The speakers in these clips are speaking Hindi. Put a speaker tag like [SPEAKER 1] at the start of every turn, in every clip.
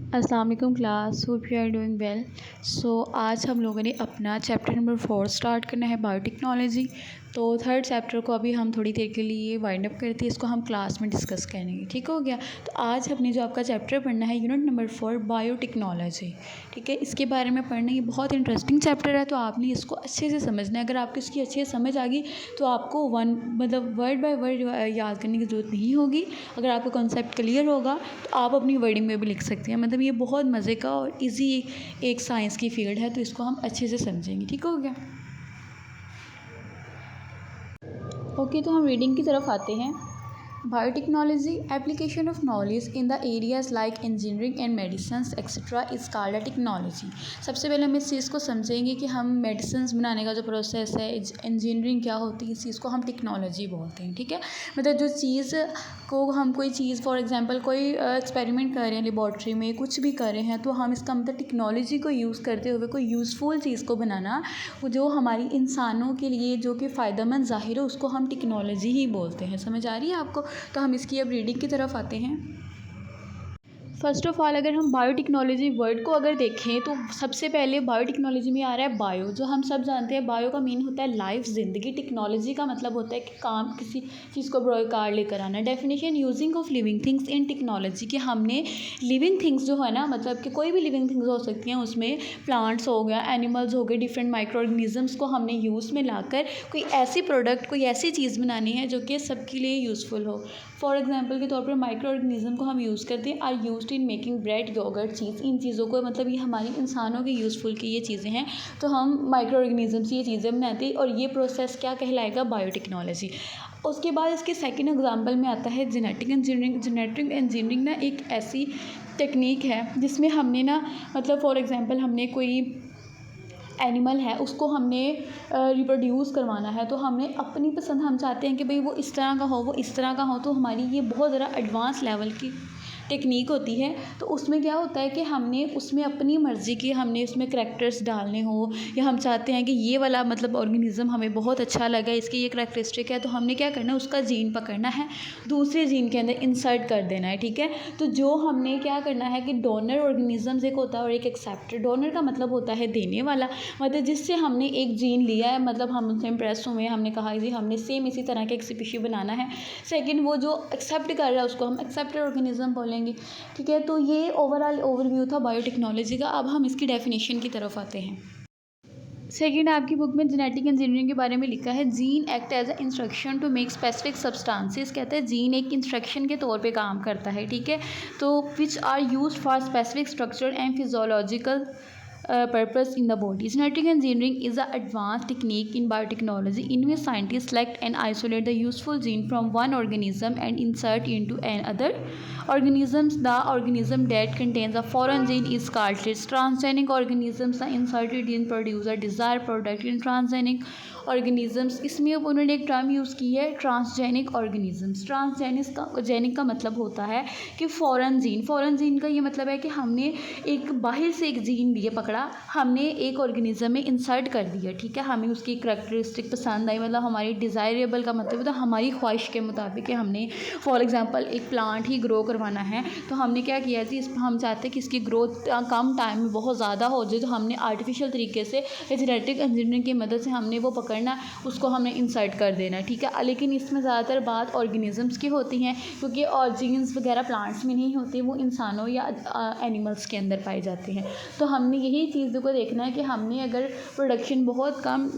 [SPEAKER 1] अस्सलाम वालेकुम class, hope you are doing well. आज हम लोगों ने अपना चैप्टर नंबर 4 स्टार्ट करना है, बायोटेक्नोलॉजी। तो थर्ड चैप्टर को अभी हम थोड़ी देर के लिए वाइंड अप करते हैं, इसको हम क्लास में डिस्कस करेंगे, ठीक हो गया। तो आज हमने जो आपका चैप्टर पढ़ना है यूनिट नंबर 4 बायोटेक्नोलॉजी, ठीक है। इसके बारे में पढ़ना, ये बहुत इंटरेस्टिंग चैप्टर है, तो आपने इसको अच्छे से समझना है। अगर आपको इसकी अच्छे से समझ आ गई तो आपको वर्ड बाय वर्ड याद करने की ज़रूरत नहीं होगी। अगर आपका कॉन्सेप्ट क्लियर होगा तो आप अपनी वर्डिंग में भी लिख सकते हैं। ये बहुत मज़े का और इजी एक साइंस की फील्ड है, तो इसको हम अच्छे से समझेंगे, ठीक हो गया। ओके, तो हम रीडिंग की तरफ आते हैं। Biotechnology application of knowledge in the areas like engineering and medicine etcetera is called a technology. सबसे पहले हम इस चीज़ को समझेंगे कि हम मेडिसिन बनाने का जो प्रोसेस है, इंजीनियरिंग क्या होती है, इस चीज़ को हम टेक्नोलॉजी बोलते हैं, ठीक है। जो चीज़ को हम कोई चीज़ फॉर एग्जांपल कोई एक्सपेरिमेंट कर रहे हैं लेबॉर्ट्री में, कुछ भी कर रहे हैं, तो हम इसका टेक्नोलॉजी को यूज़ करते हुए कोई यूज़फुल चीज़ को बनाना, जो हमारी इंसानों के लिए जो कि फ़ायदेमंद ज़ाहिर हो, उसको हम टेक्नोलॉजी ही बोलते हैं। समझ आ रही है आपको। तो हम इसकी अब रीडिंग की तरफ आते हैं। फ़र्स्ट ऑफ़ ऑल अगर हम बायोटेक्नोलॉजी वर्ड को अगर देखें तो सबसे पहले बायोटेक्नोलॉजी में आ रहा है बायो, जो हम सब जानते हैं। बायो का मीन होता है लाइफ, ज़िंदगी। टेक्नोलॉजी का मतलब होता है कि काम, किसी चीज़ को कार लेकर आना। Definition using of living things in technology, कि हमने लिविंग थिंग्स जो है ना, मतलब कि कोई भी लिविंग थिंग्स हो सकती हैं, उसमें प्लांट्स हो गया, एनिमल्स हो गए, डिफरेंट माइक्रो ऑर्गेनिजम्स को हमने यूज़ में लाकर कोई ऐसी प्रोडक्ट, कोई ऐसी चीज़ बनानी है जो कि सबके लिए यूज़फुल हो। फॉर एग्जाम्पल के तौर पर माइक्रो ऑर्गेनिज्म को हम यूज़ करते हैं, are used in making bread, yoghurt, cheese. इन चीज़ों को ये हमारी इंसानों के यूज़फुल की ये चीज़ें हैं, तो हम माइक्रो ऑर्गेनिज्म से ये चीज़ें बनाते हैं, और ये प्रोसेस क्या कहलाएगा, बायोटेक्नोलॉजी। उसके बाद इसके सेकंड एग्जांपल में आता है जेनेटिक इंजीनियरिंग। जेनेटिक इंजीनियरिंग ना एक ऐसी टेक्निक है जिसमें हमने ना फॉर एग्जांपल हमने कोई एनिमल है, उसको हमने रिप्रोड्यूस करवाना है, तो हमने अपनी पसंद, हम चाहते हैं कि भाई वो इस तरह का हो, वो इस तरह का हो, तो हमारी ये बहुत ज़्यादा एडवांस लेवल की टेक्निक होती है। तो उसमें क्या होता है कि हमने उसमें अपनी मर्ज़ी की, हमने उसमें करैक्टर्स डालने हो, या हम चाहते हैं कि ये वाला ऑर्गेनिज़म हमें बहुत अच्छा लगा, इसकी ये करैक्टरिस्टिक है, तो हमने क्या करना है, उसका जीन पकड़ना है, दूसरे जीन के अंदर इंसर्ट कर देना है, ठीक है। तो जो हमने क्या करना है कि डोनर ऑर्गेनिज़म्स एक होता है और एक एक्सेप्टर। डोनर का मतलब होता है देने वाला, जिससे हमने एक जीन लिया है, हम उनसे इम्प्रेस हुए, हमने कहा जी हमने सेम इसी तरह का एक स्पीशी बनाना है। सेकंड, वो जो एक्सेप्ट कर रहा है उसको हम एक्सेप्टर ऑर्गेनिज्म बोलेंगे, ठीक है। तो ये ओवरऑल ओवरव्यू था बायोटेक्नोलॉजी का। अब हम इसकी डेफिनेशन की तरफ आते हैं। सेकेंड, आपकी बुक में जेनेटिक इंजीनियरिंग के बारे में लिखा है, gene act as a instruction to make specific substances. कहते हैं जीन एक इंस्ट्रक्शन के तौर पे काम करता है, ठीक है। तो which are used for specific structure and physiological purpose in the body. Genetic engineering is an advanced technique in biotechnology in which scientists select and isolate the useful gene from one organism and insert into another organism. The organism that contains a foreign gene is called transgenic organisms. The inserted gene produce a desired product in transgenic organisms. इसमें अब उन्होंने एक टर्म यूज़ की है, ट्रांसजेनिक ऑर्गेनिज़म्स। जेनिक का मतलब होता है कि फ़ॉरेन जीन का ये मतलब है कि हमने एक बाहर से एक जीन लिए पकड़ा, हमने एक ऑर्गेनिज़म में इंसर्ट कर दिया, ठीक है। हमें उसकी करैक्टरिस्टिक पसंद आई, हमारी डिज़ायरेबल का मतलब होता है हमारी ख्वाहिश के मुताबिक हमने फॉर एग्ज़ाम्पल एक प्लांट ही ग्रो करवाना है, तो हमने क्या किया जी, हम चाहते हैं कि इसकी ग्रोथ कम टाइम में बहुत ज़्यादा हो जाए, तो हमने आर्टिफिशियल तरीके से जेनेटिक इंजीनियरिंग की मदद से हमने वो पकड़ना, उसको हमने इंसर्ट कर देना, ठीक है। लेकिन इसमें ज़्यादातर बात ऑर्गेनिजम्स की होती हैं, क्योंकि और जीन्स वगैरह प्लांट्स में नहीं होते, वो इंसानों या एनिमल्स के अंदर पाए जाते हैं। तो हमने यही चीज़ों को देखना है कि हमने अगर प्रोडक्शन बहुत कम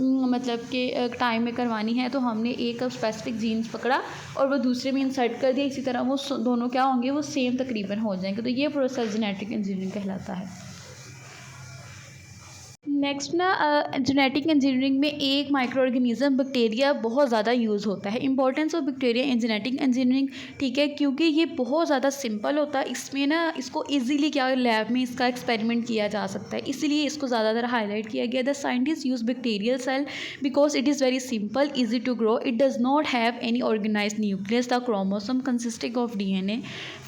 [SPEAKER 1] के टाइम में करवानी है, तो हमने एक स्पेसिफिक जीन्स पकड़ा और वो दूसरे में इंसर्ट कर दिया, इसी तरह वो दोनों क्या होंगे, वो सेम तकरीबन हो जाएंगे। तो ये प्रोसेस जेनेटिक इंजीनियरिंग कहलाता है। नेक्स्ट ना, जेनेटिक इंजीनियरिंग में एक माइक्रो ऑर्गेनिज्म बैक्टीरिया बहुत ज़्यादा यूज़ होता है। Importance of bacteria in genetic engineering, ठीक है, क्योंकि ये बहुत ज़्यादा सिंपल होता है। इसमें ना इसको इजीली क्या लैब में इसका एक्सपेरिमेंट किया जा सकता है, इसीलिए इसको ज़्यादातर हाईलाइट किया गया। The scientist use bacterial cell because it is very simple, easy to grow, it does not have any organised nucleus, the chromosome consisting of DNA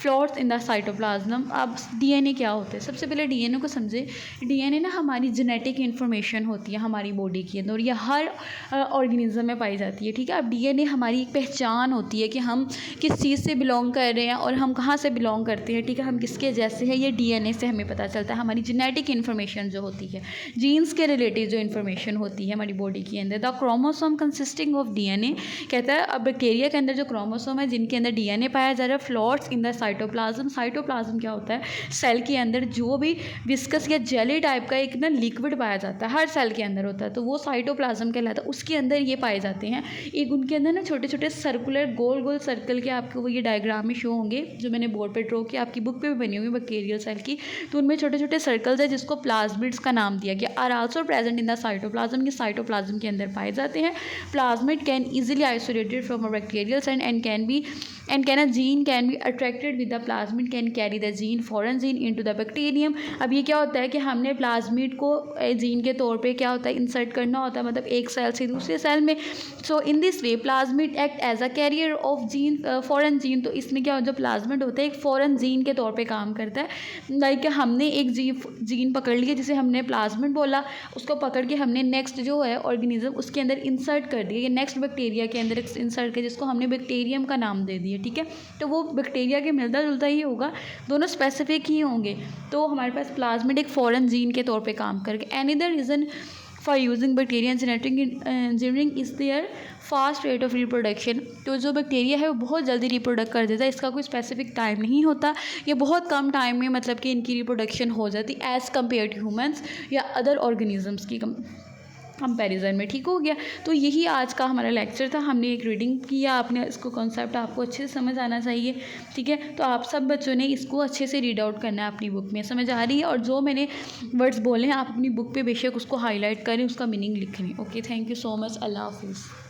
[SPEAKER 1] flows in the cytoplasm. अब DNA क्या होता है, सबसे पहले DNA को समझे। DNA ना हमारी जेनेटिक इन्फॉर्मेशन होती है हमारी बॉडी के अंदर, और ये हर ऑर्गेनिज्म में पाई जाती है, ठीक है। अब डीएनए हमारी एक पहचान होती है कि हम किस चीज़ से बिलोंग कर रहे हैं और हम कहाँ से बिलोंग करते हैं, ठीक है, हम किसके जैसे हैं, ये डीएनए से हमें पता चलता है। हमारी जेनेटिक इन्फॉर्मेशन जो होती है, जीन्स के रिलेटेड जो इन्फॉर्मेशन होती है हमारी बॉडी के अंदर। The chromosome consisting of DNA, कहता है अब बैक्टीरिया के अंदर जो क्रोमोसोम है जिनके अंदर डीएनए पाया जा रहा है, floats in the cytoplasm. Cytoplasm क्या होता है, सेल के अंदर जो भी विस्कस या जेली टाइप का एक ना लिक्विड पाया जाता है, हर सेल के अंदर होता है, तो वो साइटोप्लाज्म कहलाता है। उसके अंदर ये पाए जाते हैं। एक उनके अंदर ना छोटे छोटे सर्कुलर गोल गोल सर्कल के आपको वो ये डायग्राम में शो होंगे, जो मैंने बोर्ड पे ड्रॉ किया, आपकी बुक पे भी बनी होंगी बैक्टीरियल सेल की। तो उनमें छोटे छोटे सर्कल्स है जिसको प्लाज्मिड्स का नाम दिया गया। Are also present in the cytoplasm, ये साइटोप्लाज्म के अंदर पाए जाते हैं। Plasmid can easily isolated from a bacterial cell and can a gene can be attracted with the plasmid can carry the gene foreign gene into the bacterium। अब ये क्या होता है कि हमने प्लाज्मिड को जीन के तौर पे क्या होता है इंसर्ट करना होता है, मतलब एक सेल से दूसरे सेल में। So in this way plasmid act as a carrier of gene foreign gene. तो इसमें क्या जो प्लाज्मिड होता है एक फॉरेन जीन के तौर पे काम करता है। लाइक हमने एक जीन पकड़ लिया जिसे हमने प्लाज्मिड बोला, उसको पकड़ के हमने नेक्स्ट जो है ऑर्गेनिज्म उसके अंदर इंसर्ट कर दिया, ये नेक्स्ट बैक्टीरिया के अंदर इंसर्ट किया जिसको हमने बैक्टीरियम का नाम दे दिया, ठीक है। तो वो बैक्टीरिया के मिलता जुलता ही होगा, दोनों स्पेसिफिक ही होंगे। तो हमारे पास प्लाज्मिड एक फॉरेन जीन के तौर पे काम करके। Another reason for using bacteria genetic engineering is their fast rate of reproduction. तो जो बैक्टीरिया है वो बहुत जल्दी रिप्रोडक्ट कर देता है, इसका कोई स्पेसिफिक टाइम नहीं होता, ये बहुत कम टाइम में मतलब कि इनकी रिप्रोडक्शन हो जाती एज़ कम्पेयर टू ह्यूमन्स या अदर ऑर्गेनिजम्स की कंपैरिजन में, ठीक हो गया। तो यही आज का हमारा लेक्चर था, हमने एक रीडिंग किया, आपने इसको कॉन्सेप्ट आपको अच्छे से समझ आना चाहिए, ठीक है। तो आप सब बच्चों ने इसको अच्छे से रीड आउट करना है अपनी बुक में, समझ आ रही है। और जो मैंने वर्ड्स बोले हैं आप अपनी बुक पे बेशक उसको हाईलाइट करें, उसका मीनिंग लिख लें। Okay, thank you so much, अल्लाह हाफिज़।